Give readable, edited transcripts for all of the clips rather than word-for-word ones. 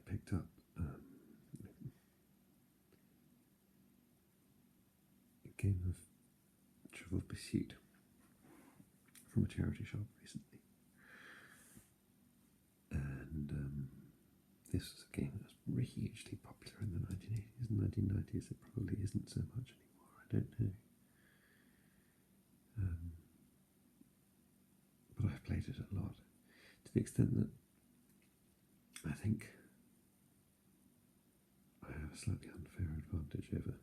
picked up a game of Trivial Pursuit from a charity shop recently. And this was a game that was hugely popular in the 1980s and 1990s. It probably isn't so much anymore, I don't know. But I've played it a lot, to the extent that I think I have a slightly unfair advantage over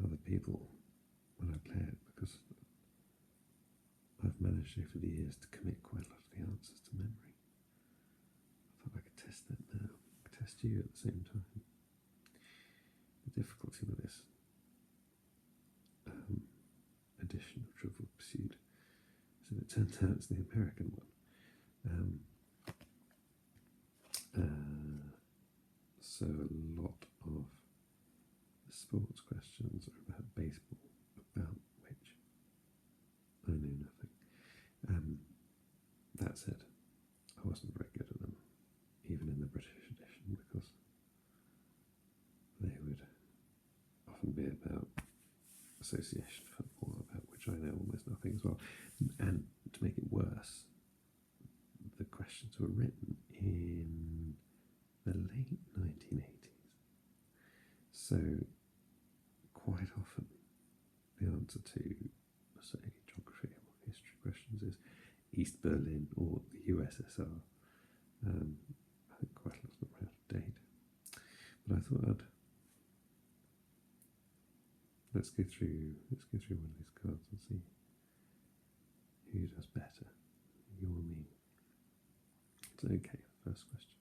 other people when I play it, because I've managed over the years to commit quite a lot of the answers to memory. I thought I could test that now, test you at the same time. The difficulty with this edition of Trivial Pursuit is that it turns out it's the American one. So a lot of the sports questions are about baseball, about which I know nothing. That said, I wasn't very good at them, even in the British edition, because they would often be about association football, about which I know almost nothing as well. And to make it worse, the questions were written in the late 1980s. So quite often the answer to, say, geography or history questions is East Berlin or the USSR. I think quite a lot of them are out of date. But I thought let's go through one of these cards and see who does better, you or me. It's okay, first question.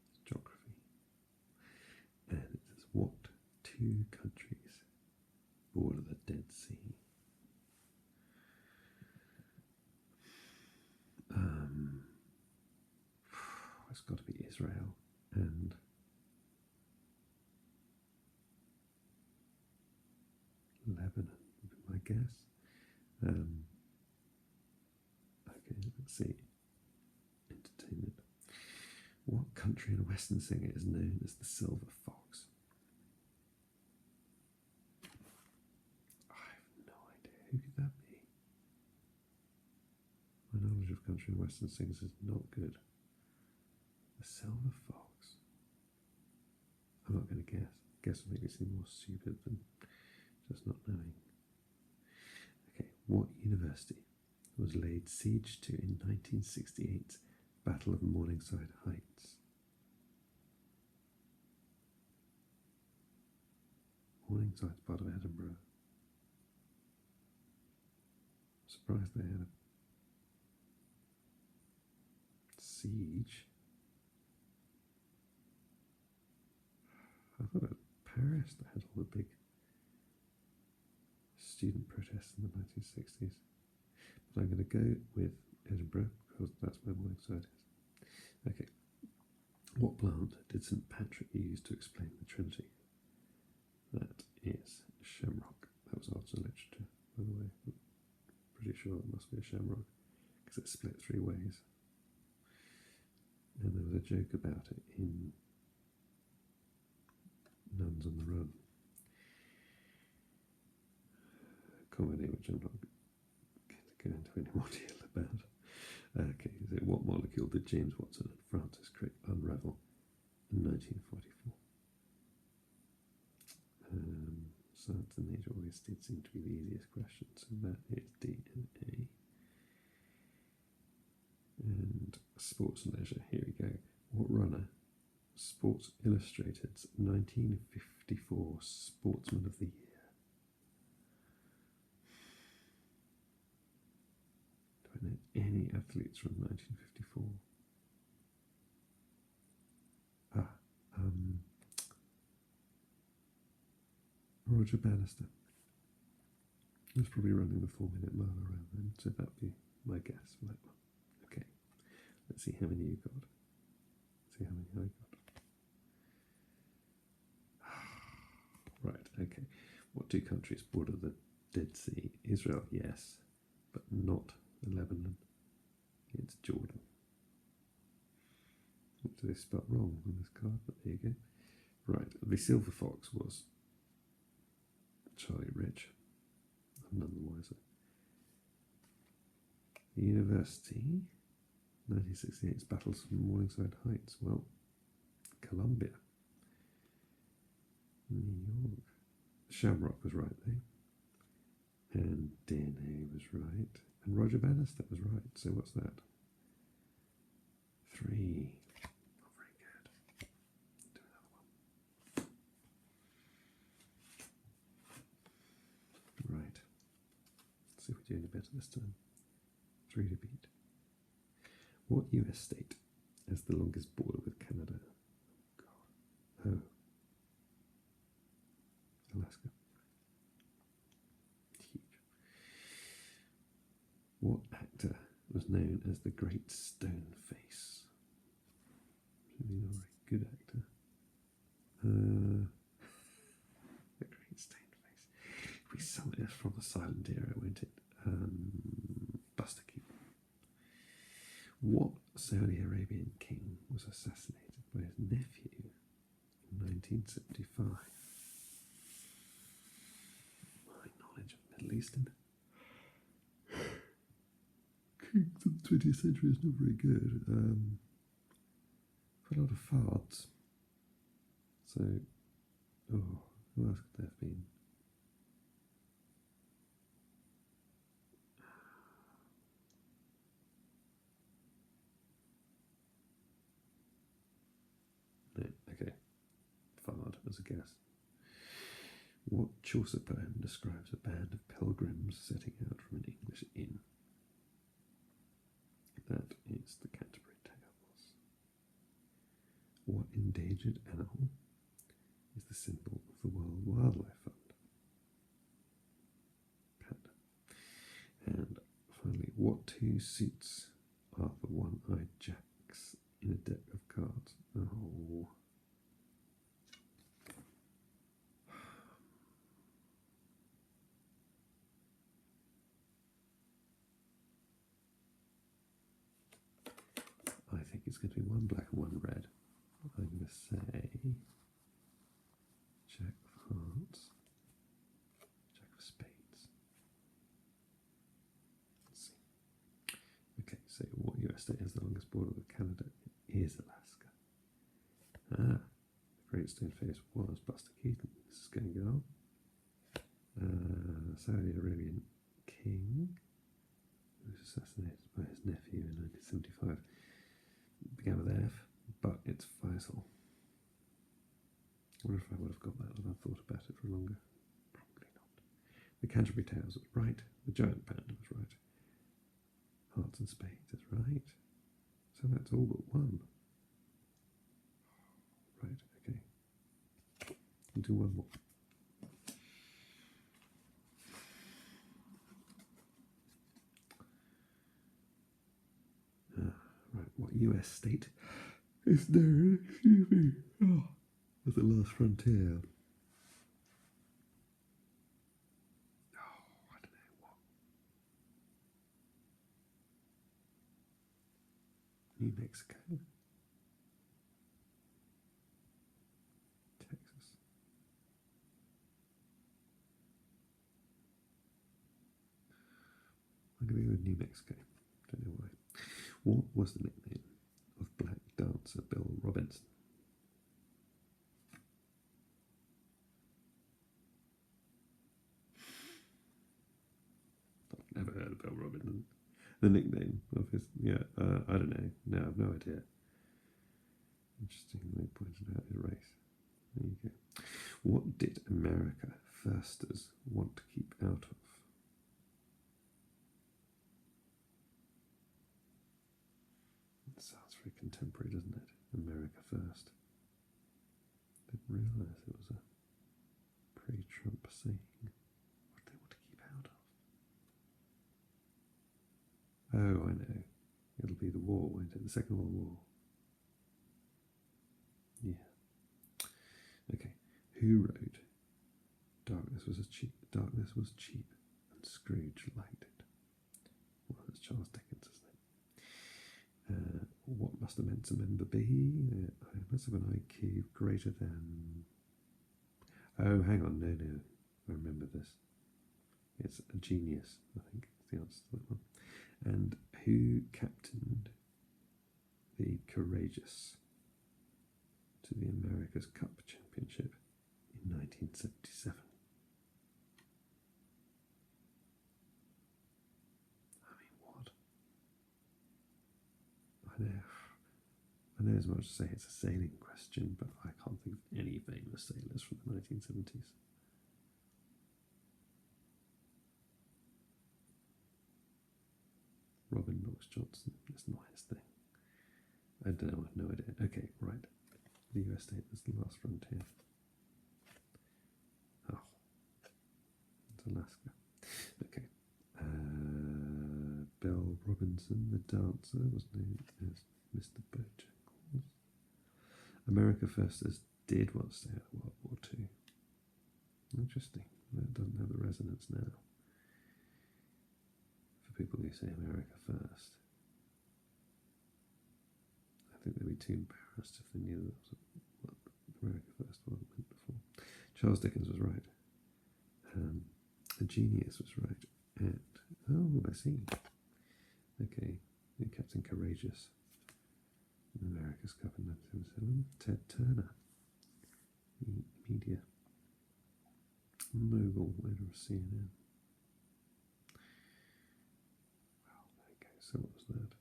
It's geography. And it says, what two countries border the Dead Sea? It's got to be Israel and Lebanon, would be my guess. Okay, let's see. Entertainment. What country and western singer is known as the Silver Fox? I have no idea. Who could that be? My knowledge of country and western singers is not good. The Silver Fox. I'm not going to guess. Guess will make me seem more stupid than just not knowing. Okay, what university was laid siege to in 1968's Battle of Morningside Heights? Morningside's part of Edinburgh. I'm surprised they had a siege. I thought it was Paris that had all the big student protests in the 1960s. But I'm going to go with Edinburgh because that's where Morningside is. Okay. What plant did St. Patrick use to explain the Trinity? That is shamrock. That was arts and literature, by the way. I'm pretty sure it must be a shamrock because it's split three ways. And there was a joke about it in Nuns on the Run. Comedy, which I'm not going to go into any more detail about. Okay, is it what molecule did James Watson and Francis Crick unravel in 1944? Science and nature always did seem to be the easiest question, so that is DNA. And sports and leisure, here we go. What runner? Sports Illustrated's 1954 Sportsman of the Year. Do I know any athletes from 1954? Roger Bannister. He was probably running the 4-minute mile around then, so that'd be my guess for that one. Okay, let's see how many you got. Let's see how many I got. Right, okay. What two countries border the Dead Sea? Israel, yes, but not Lebanon. It's Jordan. What do they spelt wrong on this card, but there you go. Right, the silver fox was Charlie Rich. I'm none the wiser. University, 1968's Battles from Morningside Heights. Well, Columbia. New York. Shamrock was right there. And DNA was right. And Roger Bannister was right. So what's that? 3. Not very good. Do another one. Right. Let's see if we do any better this time. 3 to beat. What US state has the longest border with Canada? God. Oh. Alaska. Huge. What actor was known as the Great Stone Face? Really not a very good actor. The Great Stone Face. We saw this from the silent era, won't it? Buster Keaton. What Saudi Arabian king was assassinated by his nephew in 1975? My knowledge of Middle Eastern kings of the 20th century is not very good. A lot of farts. So, who else could there have been? No, okay. Fard as a guess. What Chaucer poem describes a band of pilgrims setting out from an English inn? That is the Canterbury Tales. What endangered animal is the symbol of the World Wildlife Fund? Panda. And finally, what 2 suits are the one-eyed jacks in a deck of cards? Oh. I think it's going to be 1 black and 1 red. I'm going to say Jack of Hearts, Jack of Spades. Let's see. Okay, so what US state has the longest border with Canada? It is Alaska. The Great Stone Face was Buster Keaton. This is going to go. Saudi Arabian king who was assassinated by his nephew in 1975. Began with F, but it's Faisal. I wonder if I would have got that if I'd thought about it for longer. Probably not. The Canterbury Tales was right. The Giant Panda was right. Hearts and Spades is right. So that's all but 1. Right, okay. We'll do 1 more. Right, what US state is there, excuse me, as the last frontier? I don't know what. New Mexico. Texas. I'm going to go with New Mexico. Don't know why. What was the nickname of black dancer Bill Robinson? I've never heard of Bill Robinson. The nickname of his, I don't know. No, I've no idea. Interesting, they pointed out his race. There you go. What did America firsters want to keep out of? It sounds very contemporary, doesn't it? America first. Didn't realise it was a pre-Trump saying. What do they want to keep out of? Oh, I know. It'll be the war, won't it? The Second World War. Yeah. Okay. Who wrote Darkness was cheap and Scrooge liked it? Well, that's Charles Dickens, isn't it? What must have meant to member B. I must have an IQ greater than... Oh, hang on, no. I remember this. It's a genius, I think, is the answer to that one. And who captained the Courageous to the America's Cup Championship in 1977? I mean, what? I know as much as say it's a sailing question, but I can't think of any famous sailors from the 1970s. Robin Knox Johnson, that's not his thing. I don't know, I have no idea. Okay, right. The US state is the last frontier. Oh, it's Alaska. Okay. Belle Robinson, the dancer, was known as Mr. Bojangles. America Firsters did once stay out of World War II. Interesting. That doesn't have the resonance now. For people who say America First, I think they'd be too embarrassed if they knew that was what America First wasn't meant before. Charles Dickens was right. A Genius was right. And, oh, I see. Okay, Captain Courageous in America's Cup in 1977. Ted Turner, the media mogul, owner of CNN. Well, there you go. So what was that?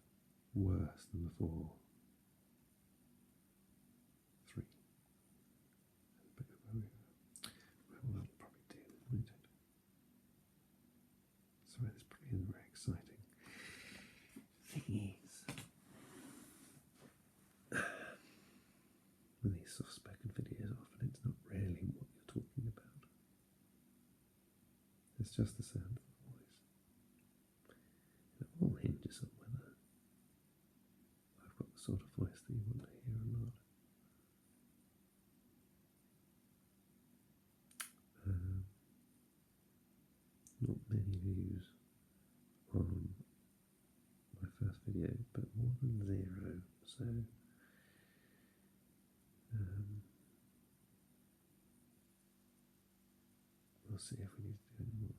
Worse than before. 3. Well, that'll probably do, won't it? Sorry, this probably isn't very exciting. Thing is, with these soft-spoken videos, often it's not really what you're talking about. It's just the sound of the voice. It all hinges on whether I've got the sort of voice that you want to hear or not. Not many views on my first video, but more than 0, so we'll see if we need to do any more